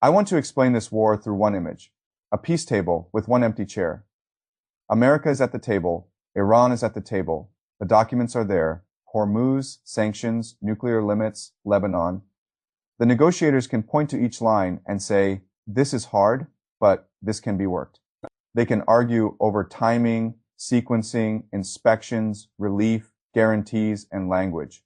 I want to explain this war through one image, a peace table with one empty chair. America is at the table, Iran is at the table, the documents are there, Hormuz, sanctions, nuclear limits, Lebanon. The negotiators can point to each line and say, this is hard, but this can be worked. They can argue over timing, sequencing, inspections, relief, guarantees, and language.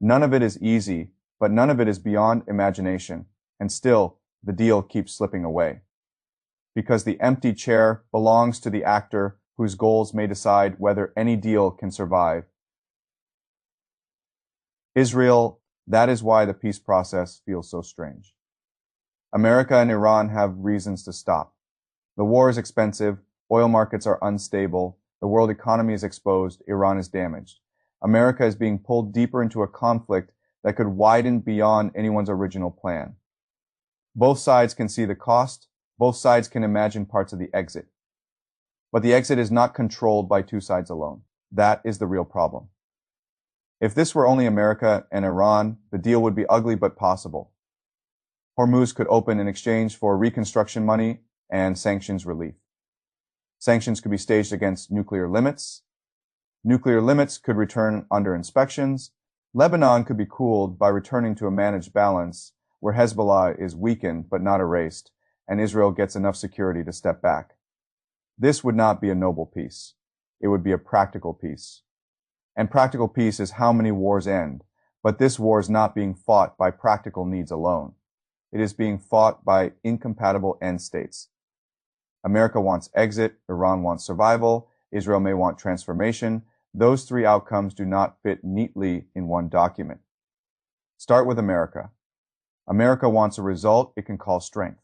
None of it is easy, but none of it is beyond imagination, and still, the deal keeps slipping away. Because the empty chair belongs to the actor whose goals may decide whether any deal can survive. Israel, that is why the peace process feels so strange. America and Iran have reasons to stop. The war is expensive, oil markets are unstable, the world economy is exposed, Iran is damaged. America is being pulled deeper into a conflict that could widen beyond anyone's original plan. Both sides can see the cost, both sides can imagine parts of the exit. But the exit is not controlled by two sides alone. That is the real problem. If this were only America and Iran, the deal would be ugly but possible. Hormuz could open in exchange for reconstruction money and sanctions relief. Sanctions could be staged against nuclear limits. Nuclear limits could return under inspections. Lebanon could be cooled by returning to a managed balance where Hezbollah is weakened but not erased, and Israel gets enough security to step back. This would not be a noble peace. It would be a practical peace. And practical peace is how many wars end, but this war is not being fought by practical needs alone. It is being fought by incompatible end states. America wants exit, Iran wants survival, Israel may want transformation. Those three outcomes do not fit neatly in one document. Start with America. America wants a result it can call strength.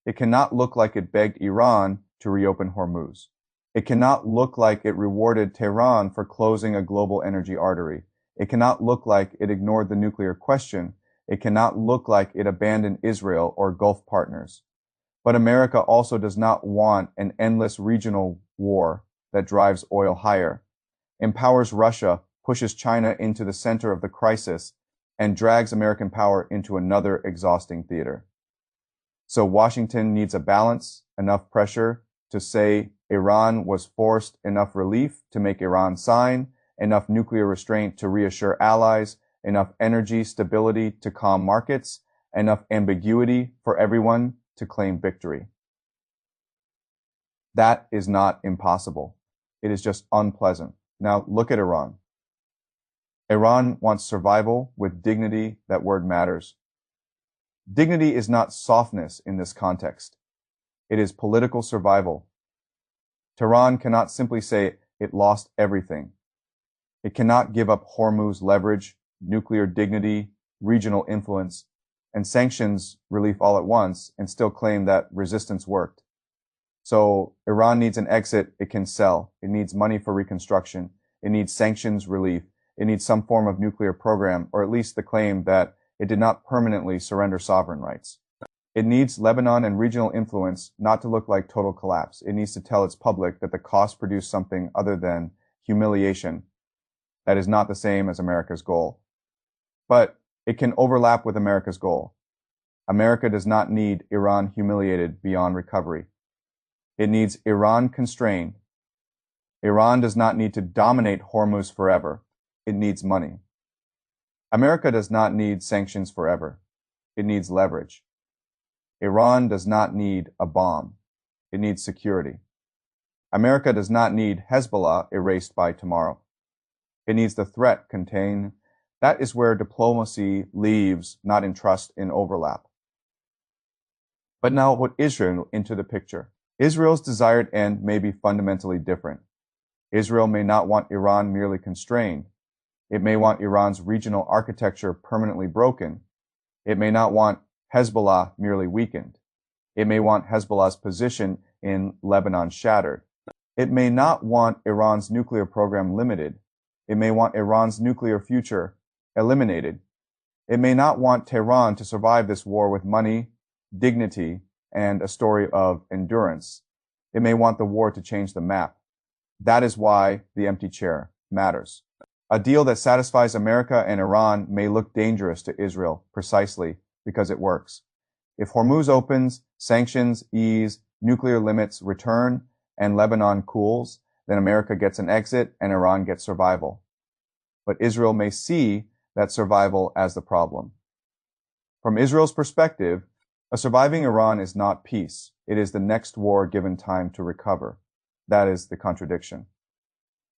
It cannot look like it begged Iran to reopen Hormuz. It cannot look like it rewarded Tehran for closing a global energy artery. It cannot look like it ignored the nuclear question. It cannot look like it abandoned Israel or Gulf partners. But America also does not want an endless regional war that drives oil higher, empowers Russia, pushes China into the center of the crisis, and drags American power into another exhausting theater. So Washington needs a balance, enough pressure to say Iran was forced, enough relief to make Iran sign, enough nuclear restraint to reassure allies, enough energy stability to calm markets, enough ambiguity for everyone to claim victory. That is not impossible. It is just unpleasant. Now look at Iran. Iran wants survival with dignity. That word matters. Dignity is not softness in this context. It is political survival. Tehran cannot simply say it lost everything. It cannot give up Hormuz leverage, nuclear dignity, regional influence, and sanctions relief all at once and still claim that resistance worked. So Iran needs an exit it can sell. It needs money for reconstruction. It needs sanctions relief. It needs some form of nuclear program, or at least the claim that it did not permanently surrender sovereign rights. It needs Lebanon and regional influence not to look like total collapse. It needs to tell its public that the cost produced something other than humiliation. That is not the same as America's goal. But it can overlap with America's goal. America does not need Iran humiliated beyond recovery. It needs Iran constrained. Iran does not need to dominate Hormuz forever. It needs money. America does not need sanctions forever. It needs leverage. Iran does not need a bomb. It needs security. America does not need Hezbollah erased by tomorrow. It needs the threat contained. That is where diplomacy leaves, not in trust, in overlap. But now put Israel into the picture. Israel's desired end may be fundamentally different. Israel may not want Iran merely constrained. It may want Iran's regional architecture permanently broken. It may not want Hezbollah merely weakened. It may want Hezbollah's position in Lebanon shattered. It may not want Iran's nuclear program limited. It may want Iran's nuclear future eliminated. It may not want Tehran to survive this war with money, dignity, and a story of endurance. It may want the war to change the map. That is why the empty chair matters. A deal that satisfies America and Iran may look dangerous to Israel precisely because it works. If Hormuz opens, sanctions ease, nuclear limits return, and Lebanon cools, then America gets an exit and Iran gets survival. But Israel may see that survival as the problem. From Israel's perspective, a surviving Iran is not peace. It is the next war given time to recover. That is the contradiction.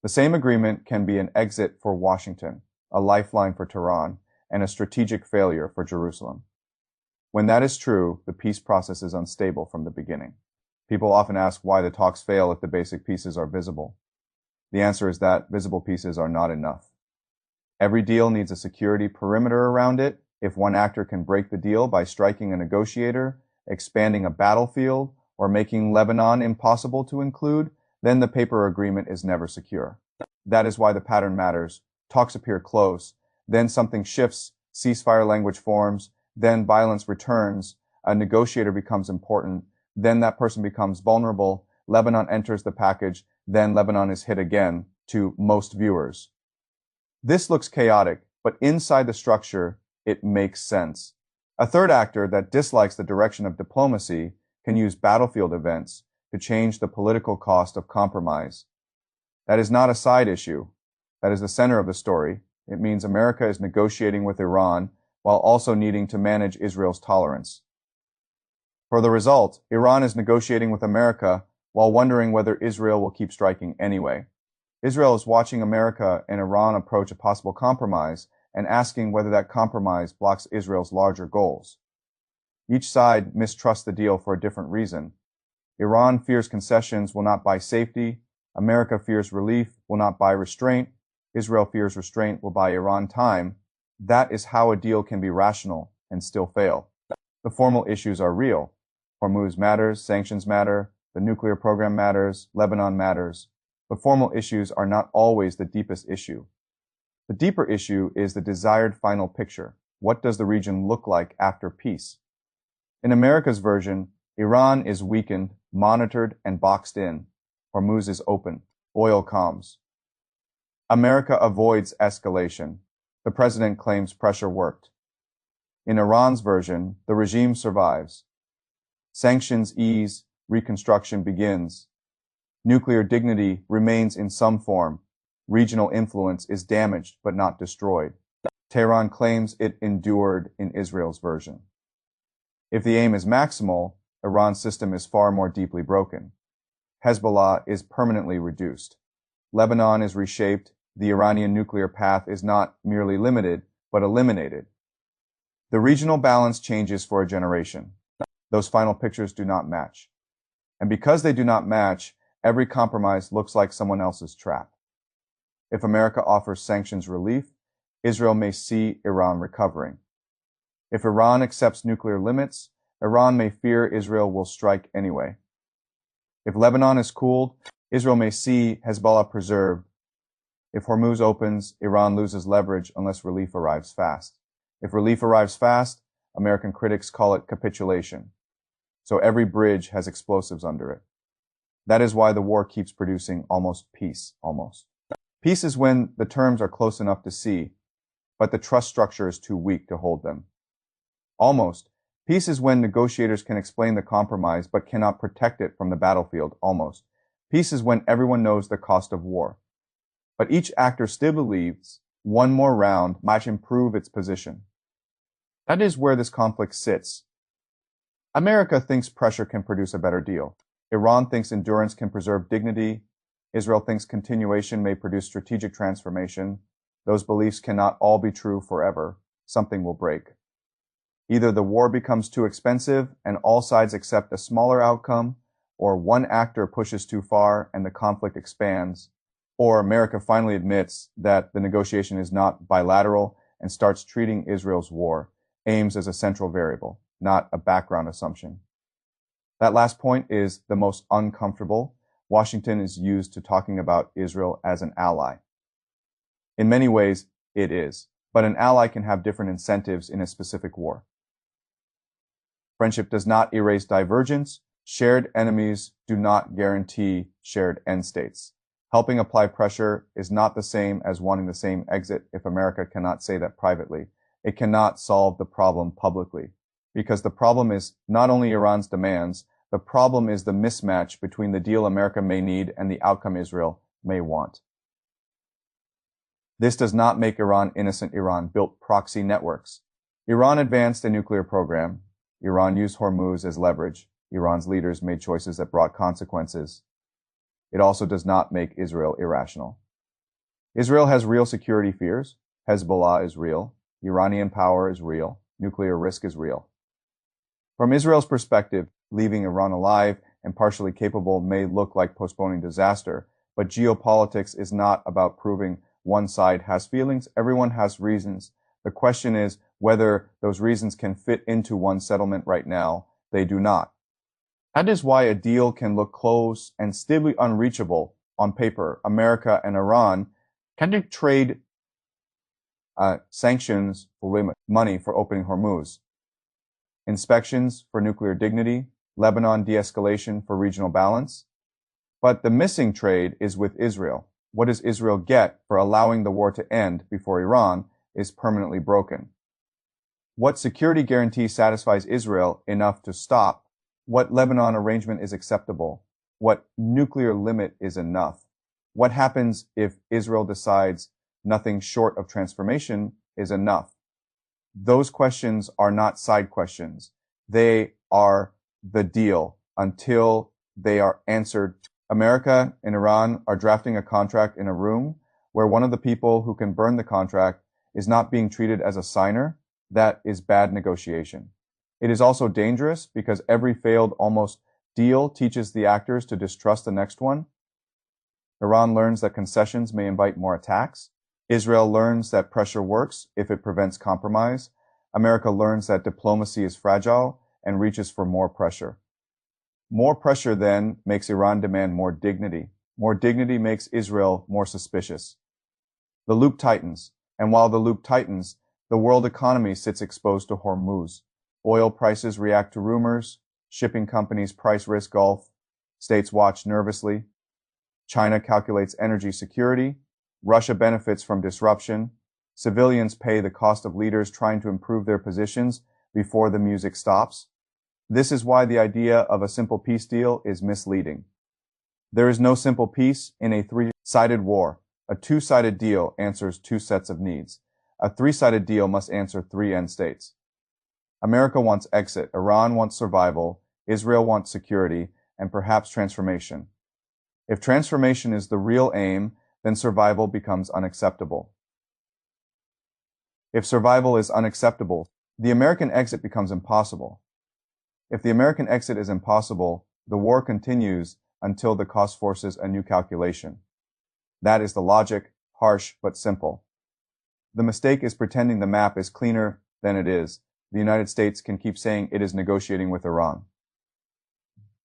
The same agreement can be an exit for Washington, a lifeline for Tehran, and a strategic failure for Jerusalem. When that is true, the peace process is unstable from the beginning. People often ask why the talks fail if the basic pieces are visible. The answer is that visible pieces are not enough. Every deal needs a security perimeter around it. If one actor can break the deal by striking a negotiator, expanding a battlefield, or making Lebanon impossible to include, then the paper agreement is never secure. That is why the pattern matters. Talks appear close, then something shifts, ceasefire language forms, then violence returns, a negotiator becomes important, then that person becomes vulnerable, Lebanon enters the package, then Lebanon is hit again, to most viewers. This looks chaotic, but inside the structure, it makes sense. A third actor that dislikes the direction of diplomacy can use battlefield events to change the political cost of compromise. That is not a side issue. That is the center of the story. It means America is negotiating with Iran while also needing to manage Israel's tolerance. For the result, Iran is negotiating with America while wondering whether Israel will keep striking anyway. Israel is watching America and Iran approach a possible compromise and asking whether that compromise blocks Israel's larger goals. Each side mistrusts the deal for a different reason. Iran fears concessions will not buy safety. America fears relief will not buy restraint. Israel fears restraint will buy Iran time. That is how a deal can be rational and still fail. The formal issues are real. Hormuz matters, sanctions matter, the nuclear program matters, Lebanon matters. But formal issues are not always the deepest issue. The deeper issue is the desired final picture. What does the region look like after peace? In America's version, Iran is weakened, monitored, and boxed in. Hormuz is open. Oil calms. America avoids escalation. The president claims pressure worked. In Iran's version, the regime survives. Sanctions ease, reconstruction begins. Nuclear dignity remains in some form. Regional influence is damaged but not destroyed. Tehran claims it endured in Israel's version. If the aim is maximal, Iran's system is far more deeply broken. Hezbollah is permanently reduced. Lebanon is reshaped. The Iranian nuclear path is not merely limited, but eliminated. The regional balance changes for a generation. Those final pictures do not match. And because they do not match, every compromise looks like someone else's trap. If America offers sanctions relief, Israel may see Iran recovering. If Iran accepts nuclear limits, Iran may fear Israel will strike anyway. If Lebanon is cooled, Israel may see Hezbollah preserved. If Hormuz opens, Iran loses leverage unless relief arrives fast. If relief arrives fast, American critics call it capitulation. So every bridge has explosives under it. That is why the war keeps producing almost peace, almost. Peace is when the terms are close enough to see, but the trust structure is too weak to hold them. Almost. Peace is when negotiators can explain the compromise but cannot protect it from the battlefield, almost. Peace is when everyone knows the cost of war. But each actor still believes one more round might improve its position. That is where this conflict sits. America thinks pressure can produce a better deal. Iran thinks endurance can preserve dignity. Israel thinks continuation may produce strategic transformation. Those beliefs cannot all be true forever. Something will break. Either the war becomes too expensive and all sides accept a smaller outcome, or one actor pushes too far and the conflict expands, or America finally admits that the negotiation is not bilateral and starts treating Israel's war aims as a central variable, not a background assumption. That last point is the most uncomfortable. Washington is used to talking about Israel as an ally. In many ways, it is, but an ally can have different incentives in a specific war. Friendship does not erase divergence. Shared enemies do not guarantee shared end states. Helping apply pressure is not the same as wanting the same exit if America cannot say that privately. It cannot solve the problem publicly. because the problem is not only Iran's demands, the problem is the mismatch between the deal America may need and the outcome Israel may want. This does not make Iran innocent. Iran built proxy networks. Iran advanced a nuclear program. Iran used Hormuz as leverage. Iran's leaders made choices that brought consequences. It also does not make Israel irrational. Israel has real security fears. Hezbollah is real. Iranian power is real. Nuclear risk is real. From Israel's perspective, leaving Iran alive and partially capable may look like postponing disaster, but geopolitics is not about proving one side has feelings. Everyone has reasons. The question is whether those reasons can fit into one settlement right now. They do not. That is why a deal can look close and still unreachable on paper. America and Iran can trade sanctions for money for opening Hormuz, inspections for nuclear dignity, Lebanon de-escalation for regional balance. But the missing trade is with Israel. What does Israel get for allowing the war to end before Iran is permanently broken? What security guarantee satisfies Israel enough to stop? What Lebanon arrangement is acceptable? What nuclear limit is enough? What happens if Israel decides nothing short of transformation is enough? Those questions are not side questions. They are the deal until they are answered. America and Iran are drafting a contract in a room where one of the people who can burn the contract is not being treated as a signer. That is bad negotiation. It is also dangerous because every failed almost deal teaches the actors to distrust the next one. Iran learns that concessions may invite more attacks. Israel learns that pressure works if it prevents compromise. America learns that diplomacy is fragile and reaches for more pressure. More pressure then makes Iran demand more dignity. More dignity makes Israel more suspicious. The loop tightens, and while the loop tightens, the world economy sits exposed to Hormuz. Oil prices react to rumors. Shipping companies price risk Gulf. States watch nervously. China calculates energy security. Russia benefits from disruption. Civilians pay the cost of leaders trying to improve their positions before the music stops. This is why the idea of a simple peace deal is misleading. There is no simple peace in a three-sided war. A two-sided deal answers two sets of needs. A three-sided deal must answer three end states. America wants exit, Iran wants survival, Israel wants security, and perhaps transformation. If transformation is the real aim, then survival becomes unacceptable. If survival is unacceptable, the American exit becomes impossible. If the American exit is impossible, the war continues until the cost forces a new calculation. That is the logic, harsh but simple. The mistake is pretending the map is cleaner than it is. The United States can keep saying it is negotiating with Iran.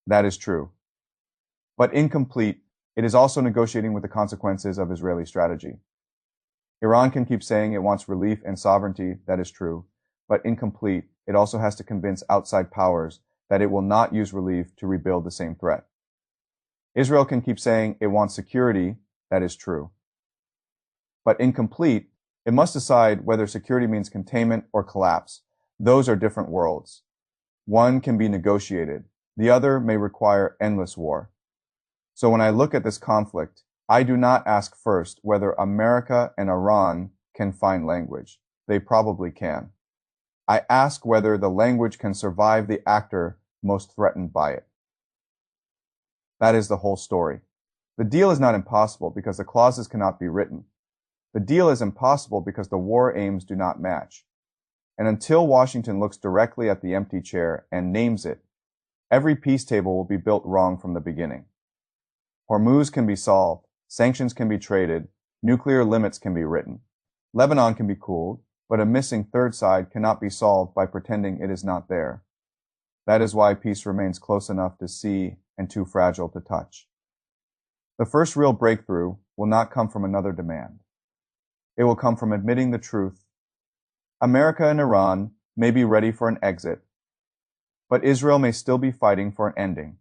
That is true. But incomplete, it is also negotiating with the consequences of Israeli strategy. Iran can keep saying it wants relief and sovereignty. That is true. But incomplete, it also has to convince outside powers that it will not use relief to rebuild the same threat. Israel can keep saying it wants security. That is true. But incomplete, it must decide whether security means containment or collapse. Those are different worlds. One can be negotiated. The other may require endless war. So when I look at this conflict, I do not ask first whether America and Iran can find language. They probably can. I ask whether the language can survive the actor most threatened by it. That is the whole story. The deal is not impossible because the clauses cannot be written. The deal is impossible because the war aims do not match. And until Washington looks directly at the empty chair and names it, every peace table will be built wrong from the beginning. Hormuz can be solved, sanctions can be traded, nuclear limits can be written. Lebanon can be cooled, but a missing third side cannot be solved by pretending it is not there. That is why peace remains close enough to see and too fragile to touch. The first real breakthrough will not come from another demand. It will come from admitting the truth. America and Iran may be ready for an exit, but Israel may still be fighting for an ending.